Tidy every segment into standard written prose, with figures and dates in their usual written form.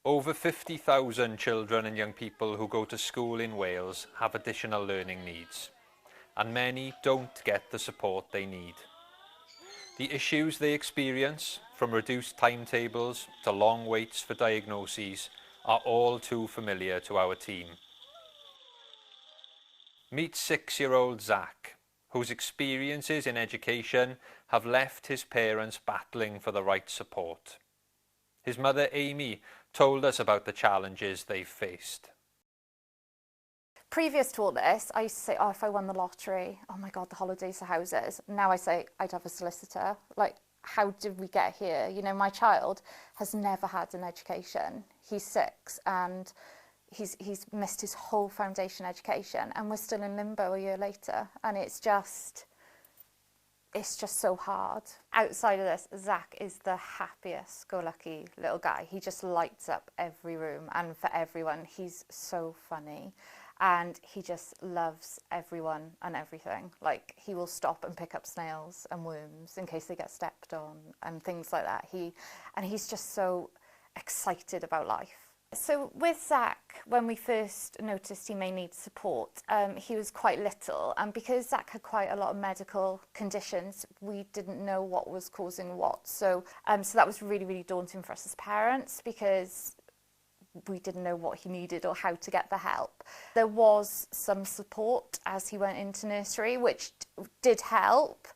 Over 50,000 children and young people who go to school in Wales have additional learning needs, and many don't get the support they need. The issues they experience, from reduced timetables to long waits for diagnoses, are all too familiar to our team. Meet 6-year-old Zach, whose experiences in education have left his parents battling for the right support. His mother Amy told us about the challenges they've faced. Previous to all this, I used to say, oh, if I won the lottery, oh my God, the holidays, the houses. Now I say, I'd have a solicitor. Like, how did we get here? You know, my child has never had an education. He's 6 and he's missed his whole foundation education, and we're still in limbo a year later. And it's just so hard. Outside of this, Zach is the happiest go lucky little guy. He just lights up every room, and for everyone, he's so funny. And he just loves everyone and everything. Like, he will stop and pick up snails and worms in case they get stepped on and things like that. He's just so excited about life. So with Zach, when we first noticed he may need support, he was quite little, and because Zach had quite a lot of medical conditions, we didn't know what was causing what. So that was really, really daunting for us as parents, because we didn't know what he needed or how to get the help. There was some support as he went into nursery, which did help.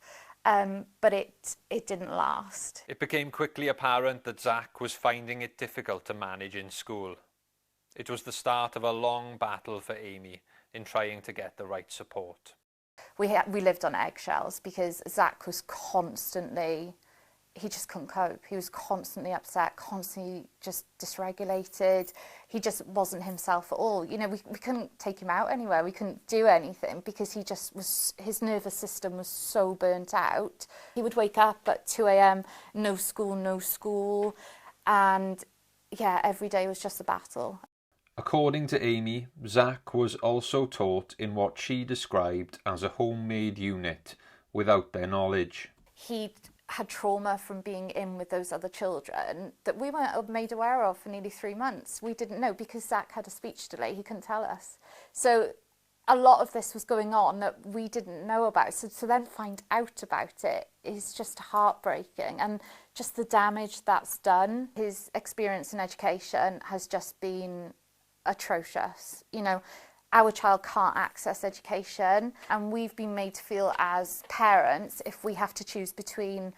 But it didn't last. It became quickly apparent that Zach was finding it difficult to manage in school. It was the start of a long battle for Amy in trying to get the right support. We lived on eggshells because Zach was constantly, he just couldn't cope. He was constantly upset, constantly just dysregulated. He just wasn't himself at all. You know, we couldn't take him out anywhere. We couldn't do anything because he just was, his nervous system was so burnt out. He would wake up at 2 a.m, no school. And yeah, every day was just a battle. According to Amy, Zach was also taught in what she described as a homemade unit without their knowledge. He had trauma from being in with those other children that we weren't made aware of for nearly 3 months. We didn't know because Zach had a speech delay. He couldn't tell us. So a lot of this was going on that we didn't know about. So to then find out about it is just heartbreaking, and just the damage that's done. His experience in education has just been atrocious. You know, our child can't access education, and we've been made to feel as parents, if we have to choose between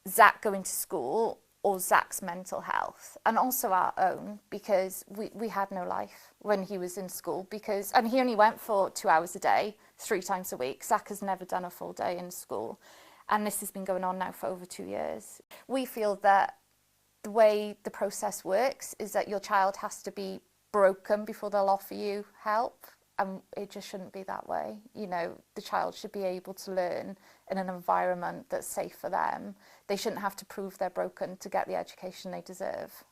Zach going to school or Zach's mental health, and also our own, because we had no life when he was in school, and he only went for 2 hours a day, 3 times a week. Zach has never done a full day in school, and this has been going on now for over 2 years. We feel that the way the process works is that your child has to be broken before they'll offer you help, and it just shouldn't be that way. You know, the child should be able to learn in an environment that's safe for them. They shouldn't have to prove they're broken to get the education they deserve,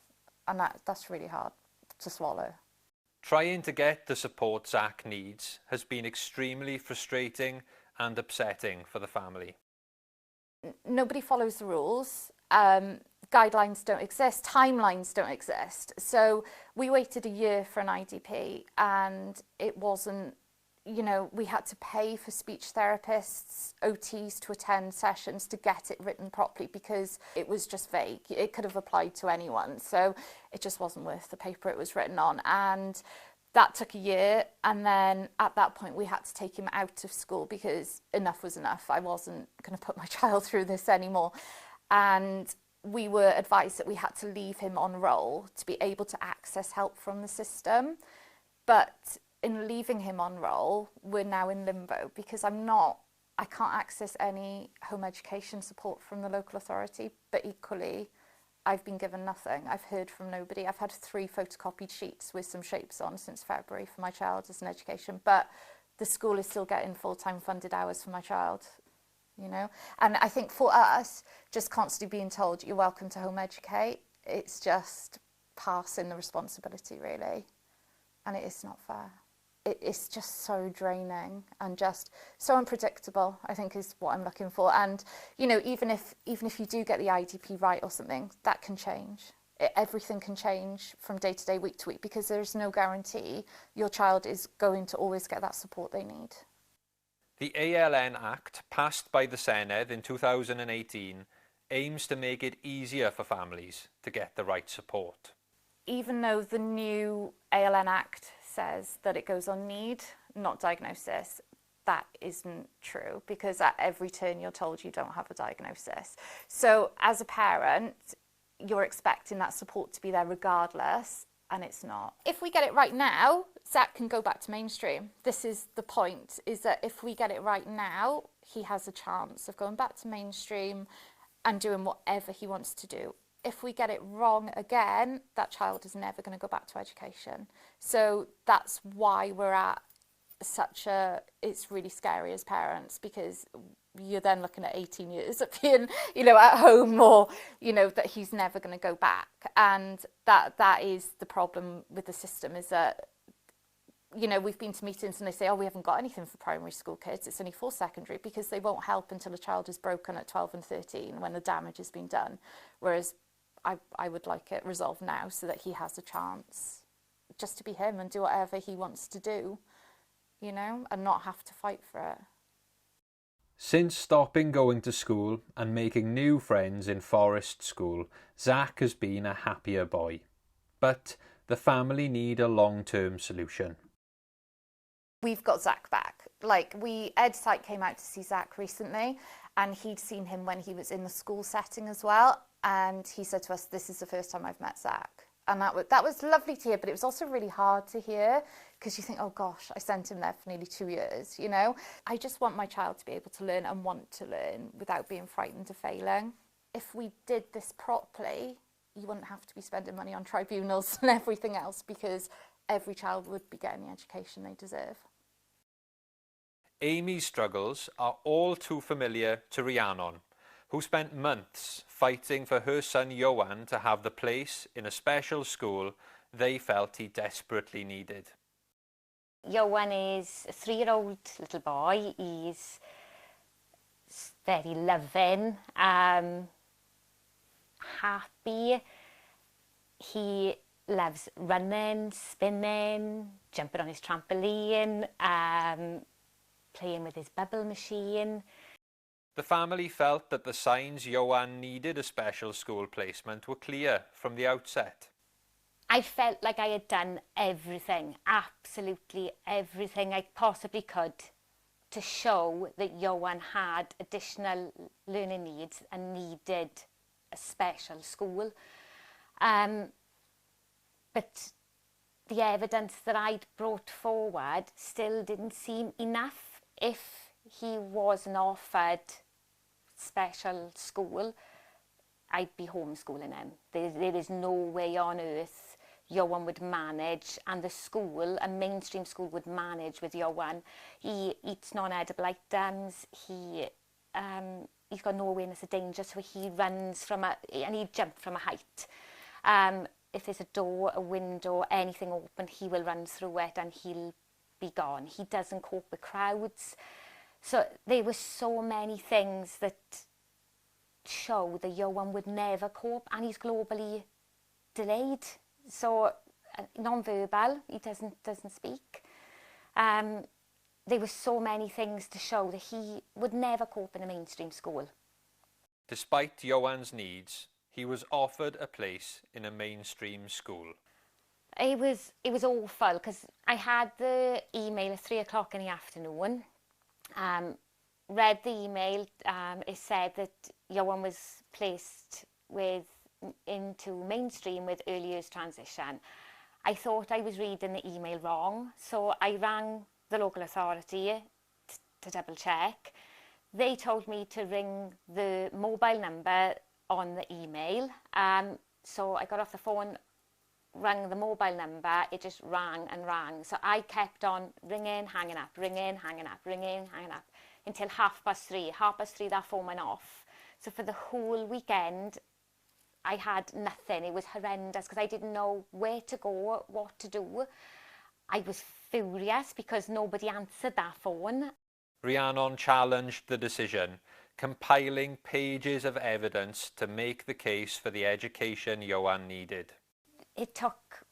and that's really hard to swallow. Trying to get the support Zach needs has been extremely frustrating and upsetting for the family. Nobody follows the rules. Guidelines don't exist, timelines don't exist. So we waited a year for an IDP, and it wasn't, you know, we had to pay for speech therapists, OTs to attend sessions to get it written properly because it was just vague. It could have applied to anyone. So it just wasn't worth the paper it was written on. And that took a year, and then at that point we had to take him out of school because enough was enough. I wasn't going to put my child through this anymore. And we were advised that we had to leave him on roll to be able to access help from the system. But in leaving him on roll, we're now in limbo because I can't access any home education support from the local authority, but equally I've been given nothing. I've heard from nobody. I've had 3 photocopied sheets with some shapes on since February for my child as an education, but the school is still getting full-time funded hours for my child. You know, and I think for us, just constantly being told you're welcome to home educate, it's just passing the responsibility, really, and it is not fair. It's just so draining and just so unpredictable, I think, is what I'm looking for. And you know, even if you do get the IDP right or something, that can change. Everything can change from day to day, week to week, because there's no guarantee your child is going to always get that support they need. The ALN Act, passed by the Senedd in 2018, aims to make it easier for families to get the right support. Even though the new ALN Act says that it goes on need, not diagnosis, that isn't true, because at every turn you're told you don't have a diagnosis. So as a parent, you're expecting that support to be there regardless, and it's not. If we get it right now, Zach can go back to mainstream. This is the point, is that if we get it right now, he has a chance of going back to mainstream and doing whatever he wants to do. If we get it wrong again, that child is never going to go back to education. So that's why we're at it's really scary as parents, because you're then looking at 18 years of being, at home, or, that he's never going to go back. And that is the problem with the system, is that, we've been to meetings and they say, oh, we haven't got anything for primary school kids, it's only for secondary, because they won't help until a child is broken at 12 and 13 when the damage has been done. Whereas I would like it resolved now, so that he has a chance just to be him and do whatever he wants to do, and not have to fight for it. Since stopping going to school and making new friends in Forest School, Zach has been a happier boy. But the family need a long-term solution. We've got Zach back. Ed Site came out to see Zach recently, and he'd seen him when he was in the school setting as well. And he said to us, this is the first time I've met Zach. And that was lovely to hear, but it was also really hard to hear, because you think, oh gosh, I sent him there for nearly 2 years, I just want my child to be able to learn and want to learn without being frightened of failing. If we did this properly, you wouldn't have to be spending money on tribunals and everything else, because every child would be getting the education they deserve. Amy's struggles are all too familiar to Rhiannon, who spent months fighting for her son Johan to have the place in a special school they felt he desperately needed. Johan is a 3-year-old little boy. He's very loving, happy. He loves running, spinning, jumping on his trampoline, playing with his bubble machine. The family felt that the signs Johan needed a special school placement were clear from the outset. I felt like I had done everything, absolutely everything I possibly could, to show that Johan had additional learning needs and needed a special school. But the evidence that I'd brought forward still didn't seem enough. If he wasn't offered special school, I'd be homeschooling him. There is no way on earth Johan would manage, and the school, a mainstream school, would manage with Johan. He eats non-edible items, he's got no awareness of danger, so he runs and he jumped from a height. If there's a door, a window, anything open, he will run through it and he'll be gone. He doesn't cope with crowds. So there were so many things that show that Johan would never cope, and he's globally delayed. So non-verbal, he doesn't speak. There were so many things to show that he would never cope in a mainstream school. Despite Johan's needs, he was offered a place in a mainstream school. It was awful, because I had the email at 3 o'clock in the afternoon. Read the email. It said that Johan was placed into mainstream with early years transition. I thought I was reading the email wrong, so I rang the local authority to double check. They told me to ring the mobile number on the email. So I got off the phone, rang the mobile number, it just rang and rang. So I kept on ringing, hanging up, ringing, hanging up, ringing, hanging up, until 3:30. 3:30 that phone went off. So for the whole weekend, I had nothing. It was horrendous, because I didn't know where to go, what to do. I was furious because nobody answered that phone. Rhiannon challenged the decision, compiling pages of evidence to make the case for the education Johan needed. It took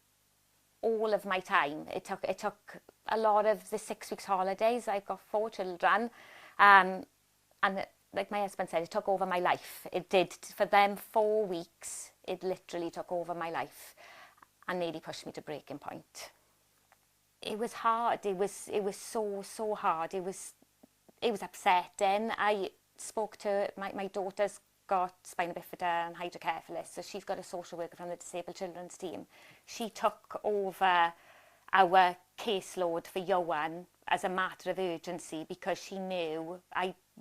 all of my time. It took a lot of the 6 weeks holidays. I've got 4 children, and like my husband said, it took over my life. It did. For them 4 weeks, it literally took over my life and nearly pushed me to breaking point. It was hard. It was so hard. It was upsetting. I spoke to my daughter's got spina bifida and hydrocephalus, so she's got a social worker from the disabled children's team. She took over our caseload for Johan as a matter of urgency because she knew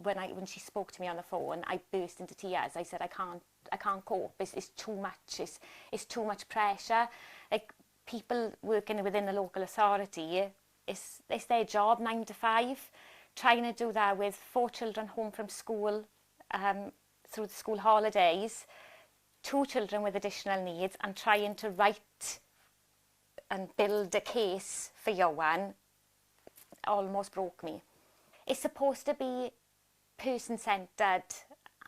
when she spoke to me on the phone, I burst into tears. I said, I can't cope. It's too much. It's too much pressure. Like, people working within the local authority, it's their job 9 to 5. Trying to do that with 4 children home from school through the school holidays, 2 children with additional needs, and trying to write and build a case for Johan almost broke me. It's supposed to be person-centred,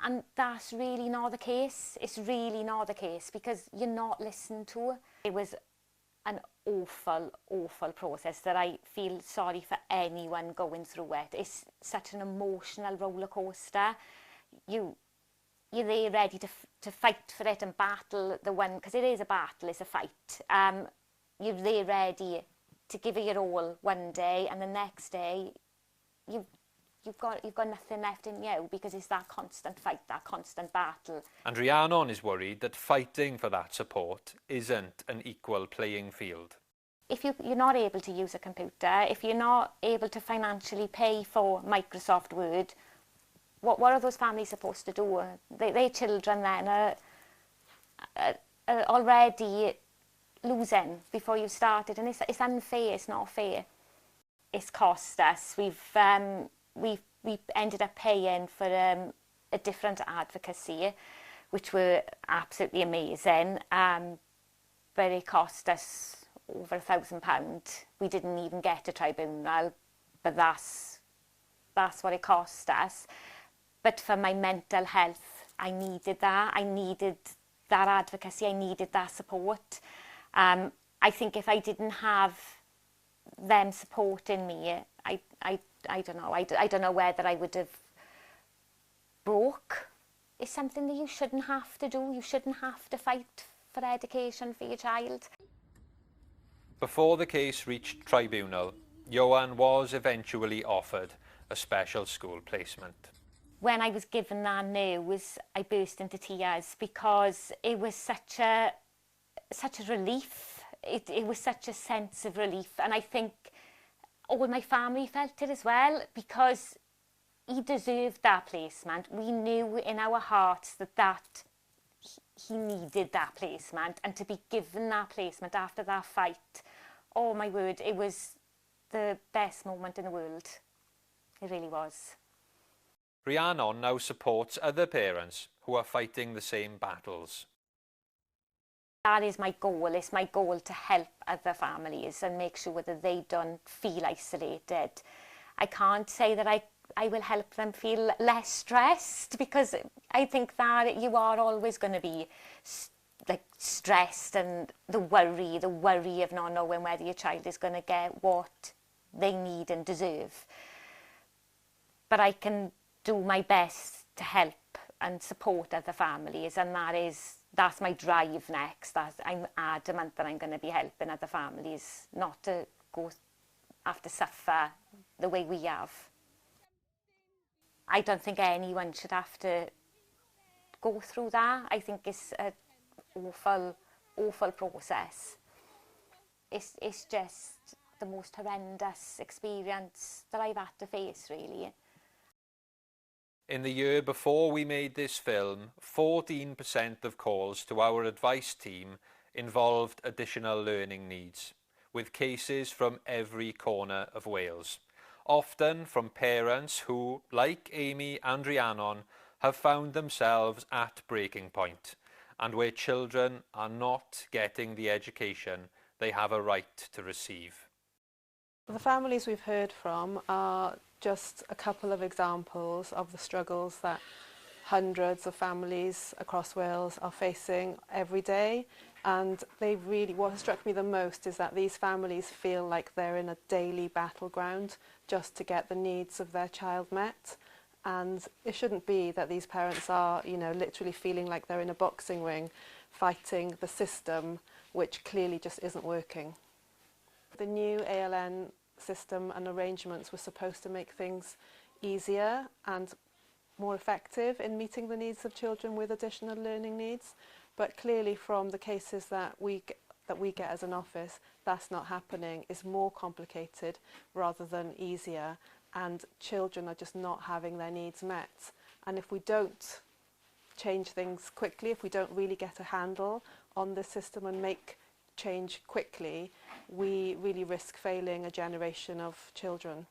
and that's really not the case. It's really not the case because you're not listened to. It was an awful process that I feel sorry for anyone going through it. It's such an emotional roller coaster. You're there ready to fight for it and battle the one, because it is a battle, it's a fight. You're there ready to give it your all one day, and the next day you've got nothing left in you because it's that constant fight, that constant battle. And Rhiannon is worried that fighting for that support isn't an equal playing field. If you're not able to use a computer, if you're not able to financially pay for Microsoft Word, what are those families supposed to do? Their children then are already losing before you started, and it's unfair. It's not fair. It's cost us. We've ended up paying for a different advocacy, which were absolutely amazing, but it cost us over £1,000. We didn't even get a tribunal, but that's what it cost us. But for my mental health, I needed that. I needed that advocacy. I needed that support. I think if I didn't have them supporting me, I don't know. I don't know whether I would have broke. It's something that you shouldn't have to do. You shouldn't have to fight for education for your child. Before the case reached tribunal, Johan was eventually offered a special school placement. When I was given that news, I burst into tears because it was such a relief. It was such a sense of relief, and I think all my family felt it as well, because he deserved that placement. We knew in our hearts that he needed that placement, and to be given that placement after that fight, oh my word, it was the best moment in the world. It really was. Rhiannon now supports other parents who are fighting the same battles. That is my goal. It's my goal to help other families and make sure that they don't feel isolated. I can't say that I will help them feel less stressed, because I think that you are always going to be like stressed, and the worry of not knowing whether your child is going to get what they need and deserve. But I can do my best to help and support other families, and that's my drive next. I'm adamant that I'm going to be helping other families not to have to suffer the way we have. I don't think anyone should have to go through that. I think it's an awful process. It's just the most horrendous experience that I've had to face, really. In the year before we made this film, 14% of calls to our advice team involved additional learning needs, with cases from every corner of Wales, often from parents who, like Amy and Rhiannon, have found themselves at breaking point, and where children are not getting the education they have a right to receive. The families we've heard from are just a couple of examples of the struggles that hundreds of families across Wales are facing every day. And what struck me the most is that these families feel like they're in a daily battleground just to get the needs of their child met. And it shouldn't be that these parents are, literally feeling like they're in a boxing ring fighting the system, which clearly just isn't working. The new ALN system and arrangements were supposed to make things easier and more effective in meeting the needs of children with additional learning needs, but clearly from the cases that we get as an office, that's not happening. It's more complicated rather than easier, and children are just not having their needs met. And if we don't change things quickly, if we don't really get a handle on the system and make change quickly, we really risk failing a generation of children.